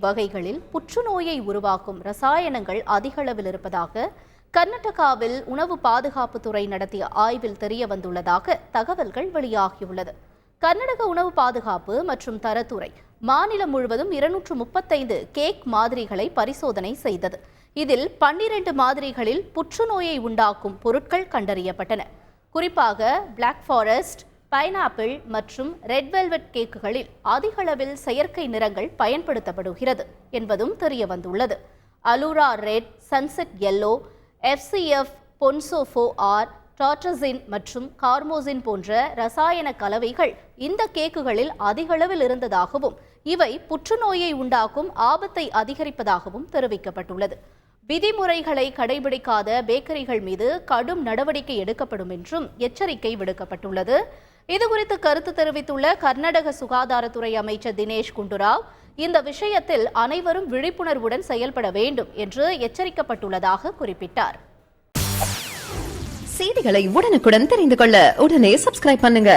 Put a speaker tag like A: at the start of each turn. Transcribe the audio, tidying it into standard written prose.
A: வகைகளில் புற்றுநோயை உருவாக்கும் ரசாயனங்கள் அதிக அளவில் இருப்பதாக கர்நாடகாவில் உணவு பாதுகாப்புத்துறை நடத்திய ஆய்வில் தெரிய வந்துள்ளதாக தகவல்கள் வெளியாகியுள்ளது. கர்நாடக உணவு பாதுகாப்பு மற்றும் தரத்துறை மாநிலம் முழுவதும் 235 கேக் மாதிரிகளை பரிசோதனை செய்தது. இதில் 12 மாதிரிகளில் புற்றுநோயை உண்டாக்கும் பொருட்கள் கண்டறியப்பட்டன. குறிப்பாக பிளாக் ஃபாரஸ்ட், பைனாப்பிள் மற்றும் ரெட் வெல்வெட் கேக்குகளில் அதிக அளவில் செயற்கை நிறங்கள் பயன்படுத்தப்படுகிறது என்பதும் தெரிய வந்துள்ளது. Allura red, sunset yellow, FCF, ponceau R, tartrazine மற்றும் கார்மோசின் போன்ற ரசாயன கலவைகள் இந்த கேக்குகளில் அதிக அளவில் இருந்ததாகவும் இவை புற்றுநோயை உண்டாக்கும் ஆபத்தை அதிகரிப்பதாகவும் தெரிவிக்கப்பட்டுள்ளது. விதிமுறைகளை கடைபிடிக்காத பேக்கரிகள் மீது கடும் நடவடிக்கை எடுக்கப்படும் என்றும் எச்சரிக்கை விடுக்கப்பட்டுள்ளது. இதுகுறித்து கருத்து தெரிவித்துள்ள கர்நாடக சுகாதாரத்துறை அமைச்சர் தினேஷ் குண்டுராவ், இந்த விஷயத்தில் அனைவரும் விழிப்புணர்வுடன் செயல்பட வேண்டும் என்று எச்சரிக்கப்பட்டுள்ளதாக குறிப்பிட்டார்.
B: செய்திகளை உடனுக்குடன் தெரிந்து கொள்ள உடனே சப்ஸ்கிரைப் பண்ணுங்க.